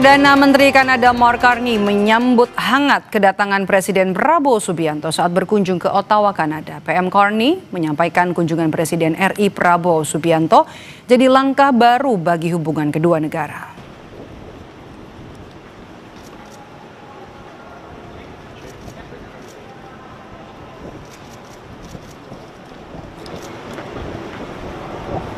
Perdana Menteri Kanada Mark Carney menyambut hangat kedatangan Presiden Prabowo Subianto saat berkunjung ke Ottawa, Kanada. PM Carney menyampaikan kunjungan Presiden RI Prabowo Subianto jadi langkah baru bagi hubungan kedua negara.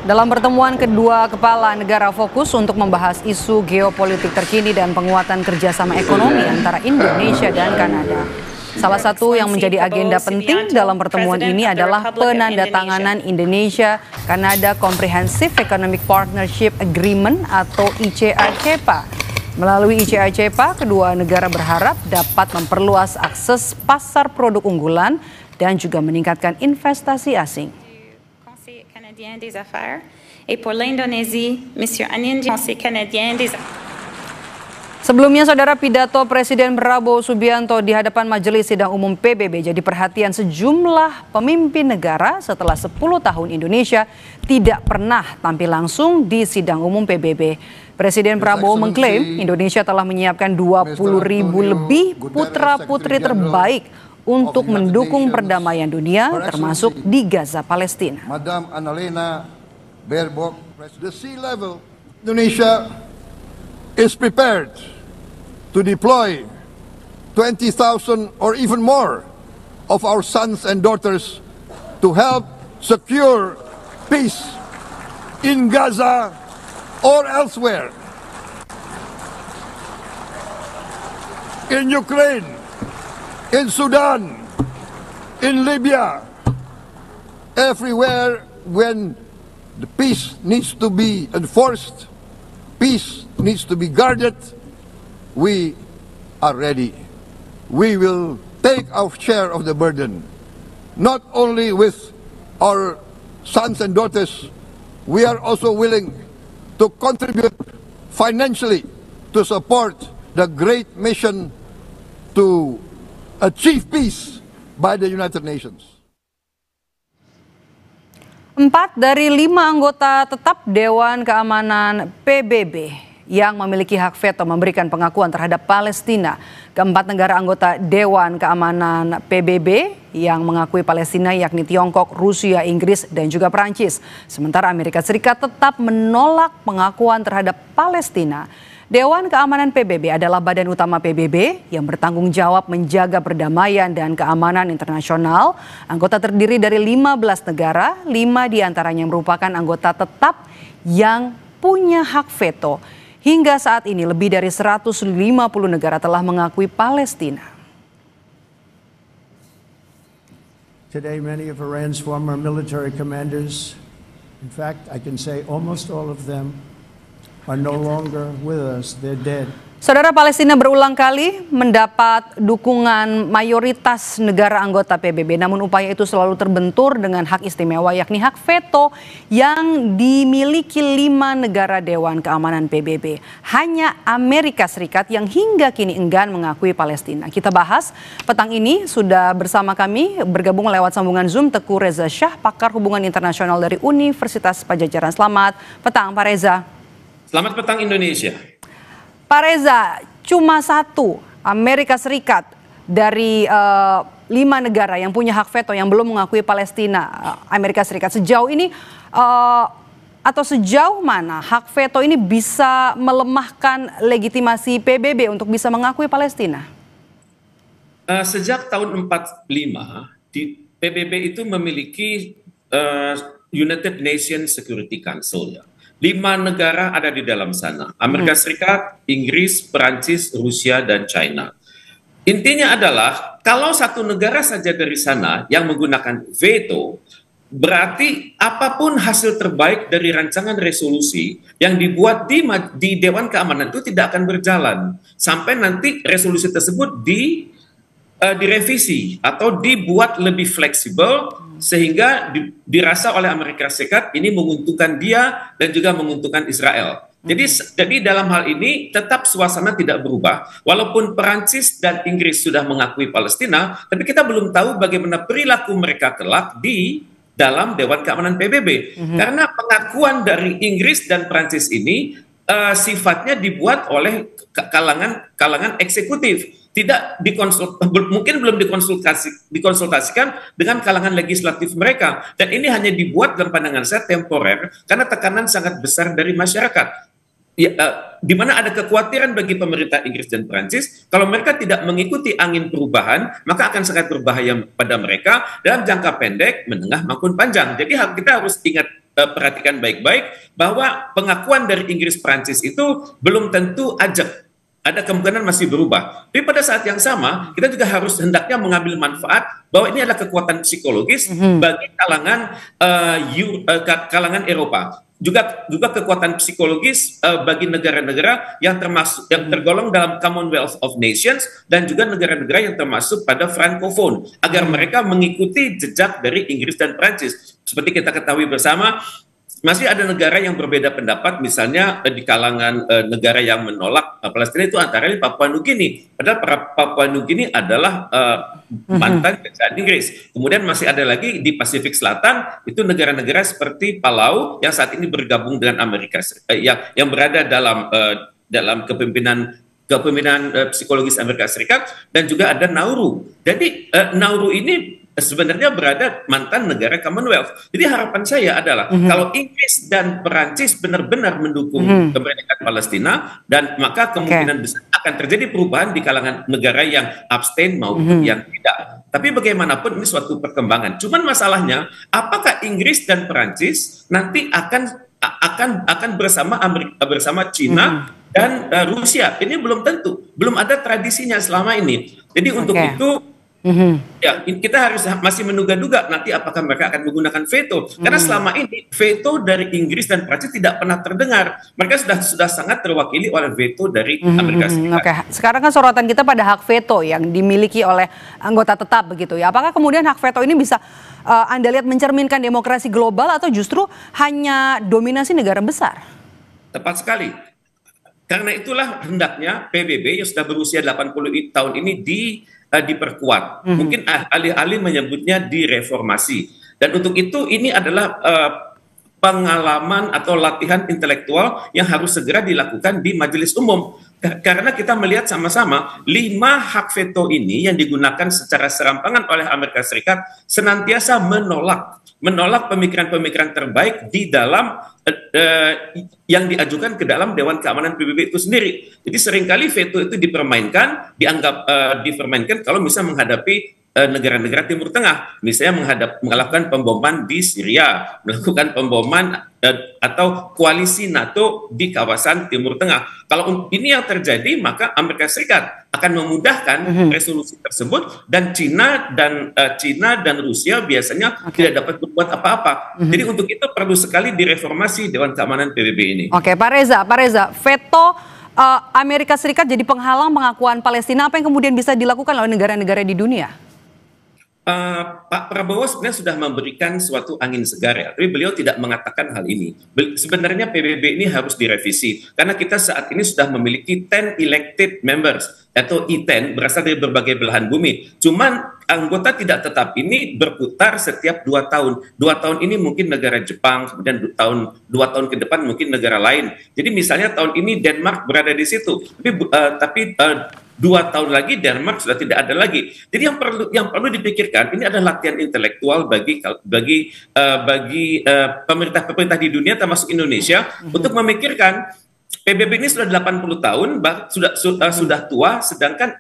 Dalam pertemuan kedua kepala negara fokus untuk membahas isu geopolitik terkini dan penguatan kerjasama ekonomi antara Indonesia dan Kanada. Salah satu yang menjadi agenda penting dalam pertemuan ini adalah penandatanganan Indonesia-Kanada Comprehensive Economic Partnership Agreement atau ICA-CEPA. Melalui ICA-CEPA, kedua negara berharap dapat memperluas akses pasar produk unggulan dan juga meningkatkan investasi asing. Canadien des Affaires et pour l'Indonésie, Monsieur Anin, Conseil canadien des Affaires. Sebelumnya, saudara, pidato Presiden Prabowo Subianto di hadapan Majelis Sidang Umum PBB jadi perhatian sejumlah pemimpin negara setelah 10 tahun Indonesia tidak pernah tampil langsung di Sidang Umum PBB. Presiden Prabowo mengklaim Indonesia telah menyiapkan 20.000 lebih putra-putri terbaik untuk mendukung perdamaian dunia, termasuk di Gaza, Palestina. Madam Annalena Baerbock, the sea level, Indonesia is prepared to deploy 20,000 or even more of our sons and daughters to help secure peace in Gaza or elsewhere. In Ukraine, in Sudan, in Libya, everywhere when the peace needs to be enforced, peace needs to be guarded, we are ready. We will take our share of the burden, not only with our sons and daughters, we are also willing to contribute financially to support the great mission to achieve peace by the United Nations. 4 dari 5 anggota tetap Dewan Keamanan PBB yang memiliki hak veto memberikan pengakuan terhadap Palestina. Keempat negara anggota Dewan Keamanan PBB yang mengakui Palestina yakni Tiongkok, Rusia, Inggris, dan juga Perancis. Sementara Amerika Serikat tetap menolak pengakuan terhadap Palestina. Dewan Keamanan PBB adalah badan utama PBB yang bertanggung jawab menjaga perdamaian dan keamanan internasional. Anggota terdiri dari 15 negara, 5 diantaranya merupakan anggota tetap yang punya hak veto. Hingga saat ini lebih dari 150 negara telah mengakui Palestina. Today many of Iran's former military commanders, in fact I can say almost all of them, are no longer with us, they're dead. Saudara, Palestina berulang kali mendapat dukungan mayoritas negara anggota PBB, namun upaya itu selalu terbentur dengan hak istimewa yakni hak veto yang dimiliki 5 negara Dewan Keamanan PBB. Hanya Amerika Serikat yang hingga kini enggan mengakui Palestina. Kita bahas petang ini sudah bersama kami bergabung lewat sambungan Zoom Teguh Reza Shah, pakar hubungan internasional dari Universitas Padjadjaran. Selamat petang, Pak Reza. Selamat petang Indonesia. Pak Reza, cuma satu Amerika Serikat dari 5 negara yang punya hak veto yang belum mengakui Palestina. Amerika Serikat sejauh ini atau sejauh mana hak veto ini bisa melemahkan legitimasi PBB untuk bisa mengakui Palestina? Sejak tahun 45 PBB itu memiliki United Nations Security Council ya. 5 negara ada di dalam sana, Amerika Serikat, Inggris, Perancis, Rusia, dan China. Intinya adalah kalau satu negara saja dari sana yang menggunakan veto, berarti apapun hasil terbaik dari rancangan resolusi yang dibuat di Dewan Keamanan itu tidak akan berjalan sampai nanti resolusi tersebut direvisi atau dibuat lebih fleksibel sehingga dirasa oleh Amerika Serikat ini menguntungkan dia dan juga menguntungkan Israel. Jadi dalam hal ini tetap suasana tidak berubah. Walaupun Perancis dan Inggris sudah mengakui Palestina, tapi kita belum tahu bagaimana perilaku mereka kelak di dalam Dewan Keamanan PBB. Karena pengakuan dari Inggris dan Perancis ini sifatnya dibuat oleh kalangan eksekutif, tidak mungkin belum dikonsultasikan dengan kalangan legislatif mereka, dan ini hanya dibuat dalam pandangan saya temporer karena tekanan sangat besar dari masyarakat. Ya, di mana ada kekhawatiran bagi pemerintah Inggris dan Prancis, kalau mereka tidak mengikuti angin perubahan, maka akan sangat berbahaya pada mereka dalam jangka pendek, menengah maupun panjang. Jadi kita harus ingat, perhatikan baik-baik bahwa pengakuan dari Inggris Prancis itu belum tentu ajak. Ada kemungkinan masih berubah. Tapi pada saat yang sama, kita juga harus hendaknya mengambil manfaat bahwa ini adalah kekuatan psikologis bagi kalangan Eropa. Juga kekuatan psikologis bagi negara-negara yang tergolong dalam Commonwealth of Nations dan juga negara-negara yang termasuk pada Francophone, agar mereka mengikuti jejak dari Inggris dan Prancis. Seperti kita ketahui bersama, masih ada negara yang berbeda pendapat, misalnya di kalangan negara yang menolak Palestina itu antara lain Papua Nugini. Padahal Papua Nugini adalah mantan kerajaan Inggris. Kemudian masih ada lagi di Pasifik Selatan, itu negara-negara seperti Palau yang saat ini bergabung dengan Amerika, yang berada dalam kepemimpinan psikologis Amerika Serikat, dan juga ada Nauru. Jadi Nauru ini sebenarnya berada mantan negara Commonwealth. Jadi harapan saya adalah kalau Inggris dan Perancis benar-benar mendukung kemerdekaan Palestina, dan maka kemungkinan besar akan terjadi perubahan di kalangan negara yang abstain maupun yang tidak. Tapi bagaimanapun ini suatu perkembangan. Cuman masalahnya, apakah Inggris dan Perancis nanti akan bersama Cina dan Rusia? Ini belum tentu, belum ada tradisinya selama ini. Jadi untuk itu ya, kita harus masih menduga-duga nanti apakah mereka akan menggunakan veto. Karena selama ini veto dari Inggris dan Prancis tidak pernah terdengar. Mereka sudah sangat terwakili oleh veto dari Amerika Serikat. Oke, sekarang kan sorotan kita pada hak veto yang dimiliki oleh anggota tetap begitu ya. Apakah kemudian hak veto ini bisa Anda lihat mencerminkan demokrasi global atau justru hanya dominasi negara besar? Tepat sekali. Karena itulah hendaknya PBB yang sudah berusia 80 tahun ini diperkuat. Mungkin ahli-ahli menyebutnya direformasi. Dan untuk itu ini adalah pengalaman atau latihan intelektual yang harus segera dilakukan di majelis umum. Karena kita melihat sama-sama 5 hak veto ini yang digunakan secara serampangan oleh Amerika Serikat senantiasa menolak pemikiran-pemikiran terbaik di dalam yang diajukan ke dalam Dewan Keamanan PBB itu sendiri. Jadi seringkali veto itu dipermainkan, dianggap dipermainkan kalau misalnya menghadapi negara-negara Timur Tengah, misalnya melakukan pemboman di Syria, melakukan pemboman atau koalisi NATO di kawasan Timur Tengah. Kalau ini yang terjadi, maka Amerika Serikat akan memudahkan resolusi tersebut, dan Cina dan Rusia biasanya tidak dapat berbuat apa-apa. Jadi untuk itu perlu sekali direformasi Dewan Keamanan PBB ini. Oke, Pak Reza, veto Amerika Serikat jadi penghalang pengakuan Palestina, apa yang kemudian bisa dilakukan oleh negara-negara di dunia? Pak Prabowo sebenarnya sudah memberikan suatu angin segar ya, tapi beliau tidak mengatakan hal ini. Sebenarnya PBB ini harus direvisi, karena kita saat ini sudah memiliki 10 elected members, atau I10, berasal dari berbagai belahan bumi. Cuman anggota tidak tetap ini berputar setiap 2 tahun. 2 tahun ini mungkin negara Jepang, kemudian 2 tahun ke depan mungkin negara lain. Jadi misalnya tahun ini Denmark berada di situ, tapi 2 tahun lagi Denmark sudah tidak ada lagi. Jadi yang perlu dipikirkan ini adalah latihan intelektual bagi pemerintah di dunia termasuk Indonesia untuk memikirkan PBB ini sudah 80 tahun, sudah tua, sedangkan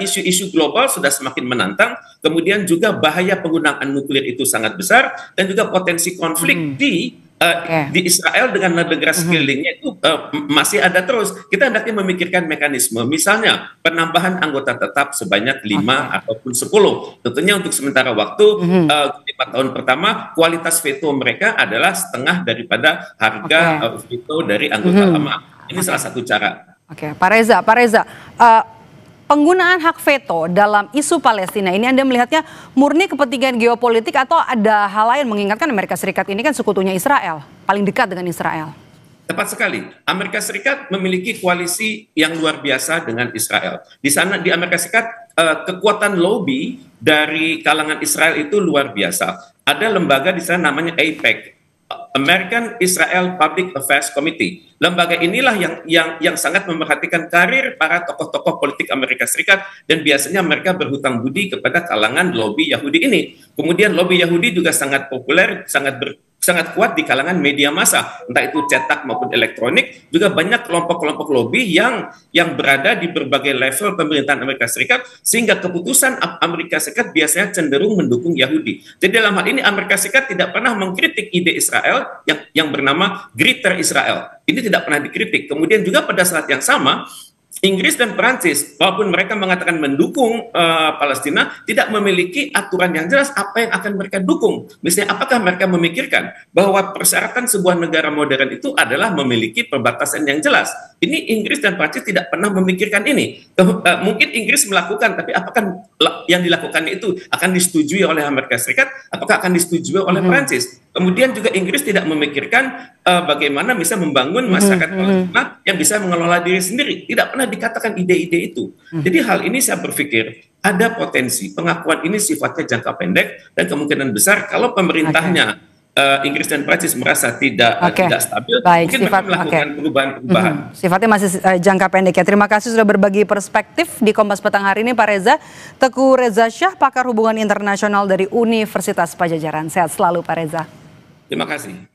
isu-isu global sudah semakin menantang, kemudian juga bahaya penggunaan nuklir itu sangat besar, dan juga potensi konflik di Israel dengan negara sekelilingnya itu masih ada terus. Kita hendaknya memikirkan mekanisme, misalnya penambahan anggota tetap sebanyak 5 ataupun 10. Tentunya untuk sementara waktu 5 tahun pertama, kualitas veto mereka adalah setengah daripada harga veto dari anggota lama. Ini salah satu cara. Oke, Pak Reza, penggunaan hak veto dalam isu Palestina ini Anda melihatnya murni kepentingan geopolitik atau ada hal lain, mengingatkan Amerika Serikat ini kan sekutunya Israel, paling dekat dengan Israel? Tepat sekali. Amerika Serikat memiliki koalisi yang luar biasa dengan Israel. Di sana di Amerika Serikat kekuatan lobby dari kalangan Israel itu luar biasa. Ada lembaga di sana namanya AIPAC. American Israel Public Affairs Committee. Lembaga inilah yang sangat memperhatikan karir para tokoh-tokoh politik Amerika Serikat, dan biasanya mereka berhutang budi kepada kalangan lobi Yahudi ini. Kemudian lobi Yahudi juga sangat populer, sangat kuat di kalangan media massa, entah itu cetak maupun elektronik. Juga banyak kelompok-kelompok lobi yang berada di berbagai level pemerintahan Amerika Serikat, sehingga keputusan Amerika Serikat biasanya cenderung mendukung Yahudi. Jadi dalam hal ini Amerika Serikat tidak pernah mengkritik ide Israel yang bernama Greater Israel. Ini tidak pernah dikritik. Kemudian juga pada saat yang sama, Inggris dan Perancis, walaupun mereka mengatakan mendukung Palestina, tidak memiliki aturan yang jelas apa yang akan mereka dukung. Misalnya, apakah mereka memikirkan bahwa persyaratan sebuah negara modern itu adalah memiliki perbatasan yang jelas? Ini Inggris dan Perancis tidak pernah memikirkan ini. Mungkin Inggris melakukan, tapi apakah yang dilakukan itu akan disetujui oleh Amerika Serikat? Apakah akan disetujui oleh Perancis? Kemudian juga Inggris tidak memikirkan bagaimana bisa membangun masyarakat Palestina yang bisa mengelola diri sendiri. Tidak pernah dikatakan ide-ide itu. Jadi hal ini saya berpikir ada potensi pengakuan ini sifatnya jangka pendek, dan kemungkinan besar kalau pemerintahnya Inggris dan Prancis merasa tidak stabil, mungkin mereka melakukan perubahan-perubahan. Sifatnya masih jangka pendek ya. Terima kasih sudah berbagi perspektif di Kompas Petang hari ini Pak Reza. Teguh Reza Syah, pakar hubungan internasional dari Universitas Padjadjaran. Sehat selalu Pak Reza. Terima kasih.